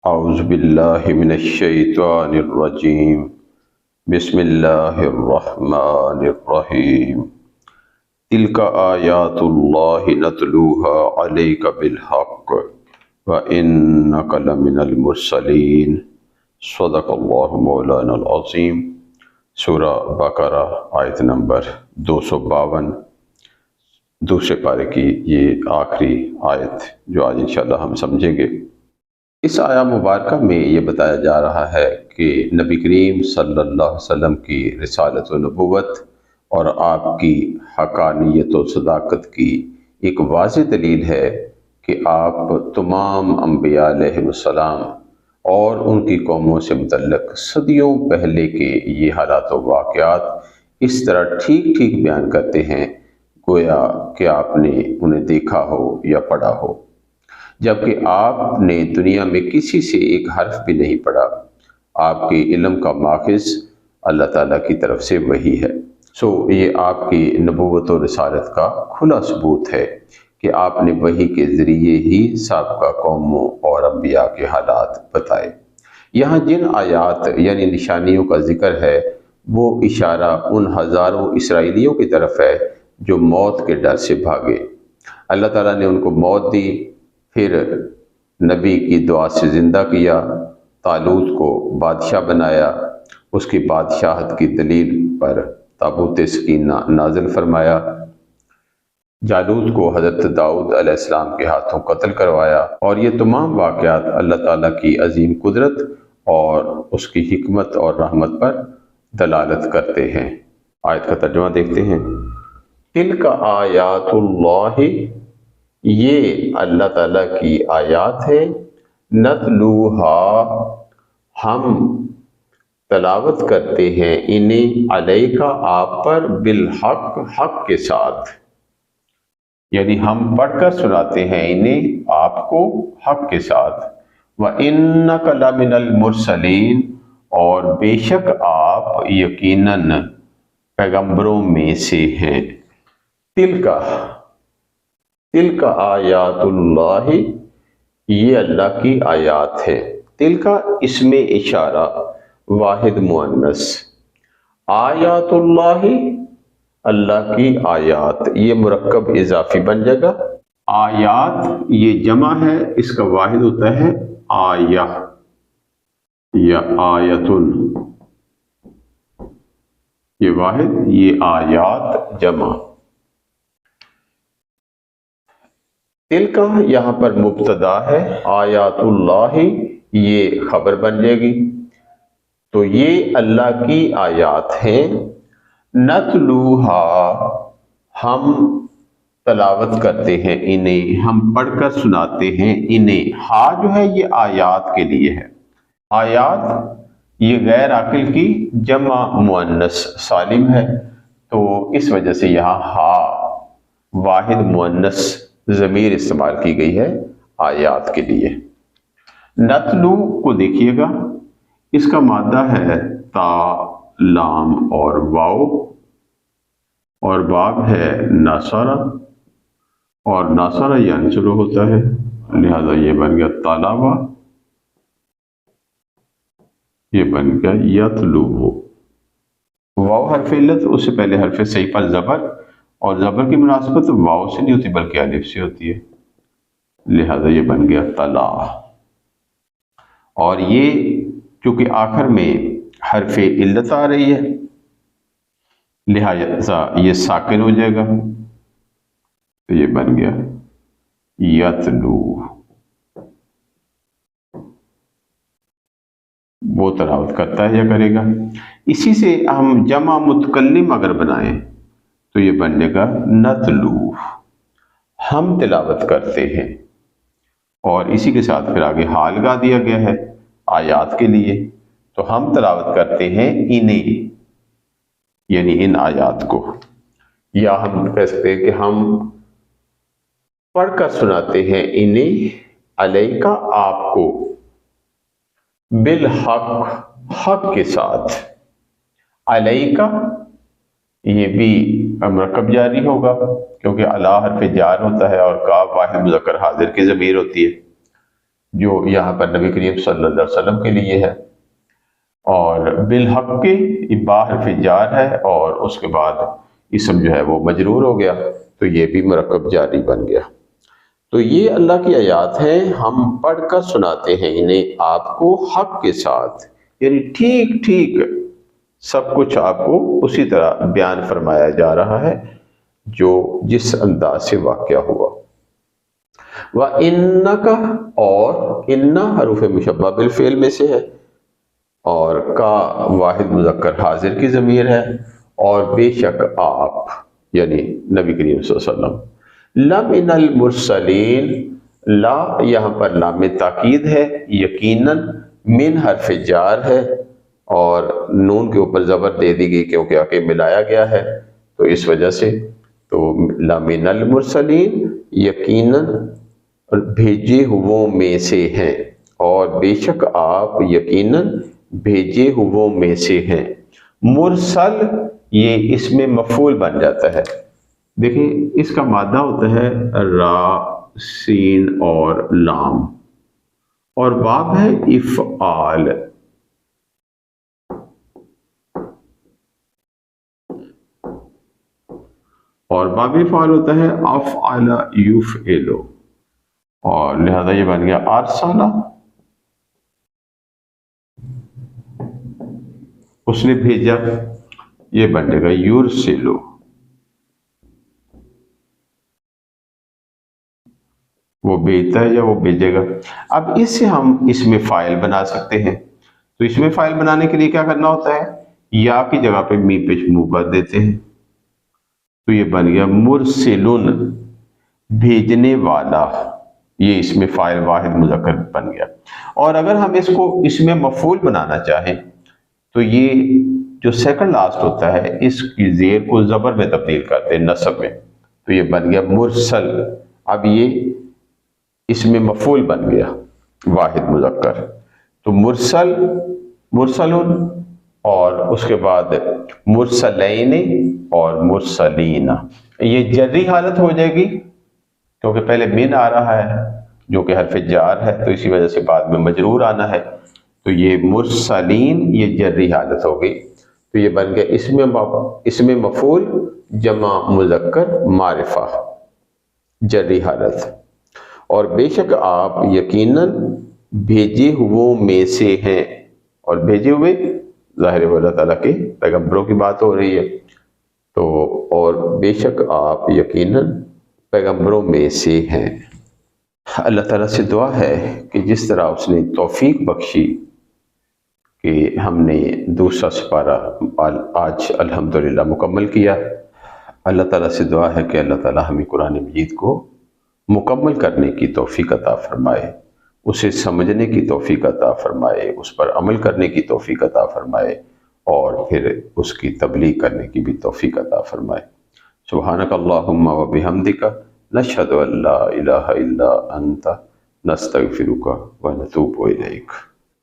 اعوذ باللہ من الشیطان الرجیم بسم اللہ الرحمن الرحیم تلک آیات اللہ نتلوها علیک بالحق وانک لمن المرسلین صدق اللہ مولانا العظیم۔ سورہ بقرہ آیت نمبر 252، دوسرے پارے کی یہ آخری آیت جو آج انشاءاللہ ہم سمجھیں گے۔ اس آیہ مبارکہ میں یہ بتایا جا رہا ہے کہ نبی کریم صلی اللہ علیہ وسلم کی رسالت و نبوت اور آپ کی حقانیت و صداقت کی ایک واضح دلیل ہے کہ آپ تمام انبیاء علیہ السلام اور ان کی قوموں سے متعلق صدیوں پہلے کے یہ حالات و واقعات اس طرح ٹھیک ٹھیک بیان کرتے ہیں گویا کہ آپ نے انہیں دیکھا ہو یا پڑھا ہو، جبکہ آپ نے دنیا میں کسی سے ایک حرف بھی نہیں پڑھا۔ آپ کے علم کا ماخذ اللہ تعالیٰ کی طرف سے وحی ہے۔ یہ آپ کی نبوت و رسالت کا کھلا ثبوت ہے کہ آپ نے وحی کے ذریعے ہی سابقہ قوموں اور انبیاء کے حالات بتائے۔ یہاں جن آیات یعنی نشانیوں کا ذکر ہے وہ اشارہ ان ہزاروں اسرائیلیوں کی طرف ہے جو موت کے ڈر سے بھاگے۔ اللہ تعالیٰ نے ان کو موت دی، پھر نبی کی دعا سے زندہ کیا، طالوت کو بادشاہ بنایا، اس کی بادشاہت کی دلیل پر تابوت سکینہ نازل فرمایا، جالوت کو حضرت داؤد علیہ السلام کے ہاتھوں قتل کروایا، اور یہ تمام واقعات اللہ تعالیٰ کی عظیم قدرت اور اس کی حکمت اور رحمت پر دلالت کرتے ہیں۔ آیت کا ترجمہ دیکھتے ہیں۔ تلک آیات اللہ، یہ اللہ تعالیٰ کی آیات ہے، نتلوہا، ہم تلاوت کرتے ہیں انہیں، علیکہ، آپ پر، بالحق، حق کے ساتھ، یعنی ہم پڑھ کر سناتے ہیں انہیں آپ کو حق کے ساتھ۔ وَإِنَّكَ لَمِنَ الْمُرْسَلِينَ، اور بے شک آپ یقیناً پیغمبروں میں سے ہیں۔ تلک آیات اللہ، یہ اللہ کی آیات ہے۔ تلک اسم اشارہ واحد مؤنث، آیات اللہ، اللہ کی آیات، یہ مرکب اضافی بن جائے گا۔ آیات یہ جمع ہے، اس کا واحد ہوتا ہے آیہ یا آیتن، یہ واحد، یہ آیات جمع۔ تلک یہاں پر مبتدا ہے، آیات اللہ یہ خبر بن جائے گی، تو یہ اللہ کی آیات ہیں۔ نتلوہا، ہم تلاوت کرتے ہیں انہیں، ہم پڑھ کر سناتے ہیں انہیں۔ ہا جو ہے یہ آیات کے لیے ہے۔ آیات یہ غیر عاقل کی جمع مؤنث سالم ہے، تو اس وجہ سے یہاں ہا واحد مؤنث ضمیر استعمال کی گئی ہے آیات کے لیے۔ نتلو کو دیکھیے گا، اس کا مادہ ہے تا، لام اور واو، اور باب ہے ناصرہ، اور ناصرہ ینصر ہوتا ہے، لہذا یہ بن گیا تلاوہ، یہ بن گیا یتلو۔ واو حرف علت، اس سے پہلے حرف صحیح پر زبر، اور زبر کی مناسبت واو سے نہیں ہوتی بلکہ الف سے ہوتی ہے، لہذا یہ بن گیا تلا۔ اور یہ چونکہ آخر میں حرف علت آ رہی ہے لہذا یہ ساکن ہو جائے گا، تو یہ بن گیا یتلو۔ وہ تلاوت کرتا ہے یا کرے گا۔ اسی سے ہم جمع متکلم اگر بنائیں تو یہ بننے گا نتلو، ہم تلاوت کرتے ہیں، اور اسی کے ساتھ پھر آگے حال لگا دیا گیا ہے آیات کے لیے، تو ہم تلاوت کرتے ہیں انہیں، یعنی ان آیات کو، یا ہم کہہ سکتے ہیں کہ ہم پڑھ کر سناتے ہیں انہیں، علیکہ، آپ کو، بالحق، حق کے ساتھ۔ علیکہ یہ بھی مرکب جاری ہوگا کیونکہ علی حرف جار ہوتا ہے اور کاف واحد مذکر حاضر کی ضمیر ہوتی ہے، جو یہاں پر نبی کریم صلی اللہ علیہ وسلم کے لیے ہے، اور بالحق کے باحرف جار ہے، اور اس کے بعد اسم جو ہے وہ مجرور ہو گیا، تو یہ بھی مرکب جاری بن گیا۔ تو یہ اللہ کی آیات ہیں، ہم پڑھ کر سناتے ہیں انہیں آپ کو حق کے ساتھ، یعنی ٹھیک ٹھیک سب کچھ آپ کو اسی طرح بیان فرمایا جا رہا ہے جو جس انداز سے واقعہ ہوا۔ وَإِنَّكَ، اور اِنَّ حروف مشبہ بالفعل میں سے ہے، اور کا واحد مذکر حاضر کی ضمیر ہے، اور بے شک آپ یعنی نبی کریم صلی اللہ علیہ وسلم، لَمِنَ الْمُرْسَلِينَ، لا یہاں پر لام تاکید ہے، یقیناً من حرف جار ہے، اور نون کے اوپر زبر دے دی گئی کیونکہ آگے ملایا گیا ہے، تو اس وجہ سے تو لَمِنَ الْمُرْسَلِينَ یقیناً بھیجے ہووں میں سے ہیں، اور بے شک آپ یقیناً بھیجے ہووں میں سے ہیں۔ مرسل یہ اس میں مفعول بن جاتا ہے، دیکھیں اس کا مادہ ہوتا ہے را سین اور لام، اور باب ہے افعال، اور باب افعال ہوتا ہے افعل یفعل، اور لہذا یہ بن گیا ارسلہ، اس نے بھیجا، یہ بنے گا یرسلو، وہ بھیجتا ہے یا وہ بھیجے گا۔ اب اس سے ہم اس میں فاعل بنا سکتے ہیں، تو اس میں فاعل بنانے کے لیے کیا کرنا ہوتا ہے، یا کی جگہ پہ می پیش منہ کر دیتے ہیں، تو یہ بن گیا مرسلن، بھیجنے والا، یہ اس میں فاعل واحد مذکر بن گیا۔ اور اگر ہم اس کو اس میں مفعول بنانا چاہیں تو یہ جو سیکنڈ لاسٹ ہوتا ہے اس کی زیر کو زبر میں تبدیل کرتے ہیں نصب میں، تو یہ بن گیا مرسل، اب یہ اس میں مفعول بن گیا واحد مذکر، تو مرسل، مرسلن، اور اس کے بعد مرسلین اور مرسلین، یہ جری حالت ہو جائے گی کیونکہ پہلے من آ رہا ہے جو کہ حرف جار ہے، تو اسی وجہ سے بعد میں مجرور آنا ہے، تو یہ مرسلین یہ جری حالت ہو گئی، تو یہ بن گیا اس میں مفعول جمع مذکر معرفہ جری حالت، اور بے شک آپ یقیناً بھیجے ہووں میں سے ہیں، اور بھیجے ہوئے ظاہر ہے اللہ تعالیٰ کے پیغمبروں کی بات ہو رہی ہے، تو اور بے شک آپ یقیناً پیغمبروں میں سے ہیں۔ اللہ تعالیٰ سے دعا ہے کہ جس طرح اس نے توفیق بخشی کہ ہم نے دوسرا سپارہ آج الحمدللہ مکمل کیا، اللہ تعالیٰ سے دعا ہے کہ اللہ تعالیٰ ہمیں قرآن مجید کو مکمل کرنے کی توفیق عطا فرمائے، اسے سمجھنے کی توفیق عطا فرمائے، اس پر عمل کرنے کی توفیق عطا فرمائے، اور پھر اس کی تبلیغ کرنے کی بھی توفیق عطا فرمائے۔ سبحانک اللہم و بحمدک، نشہد ان لا الہ الا انت، نستغفرک و نتوب الیک۔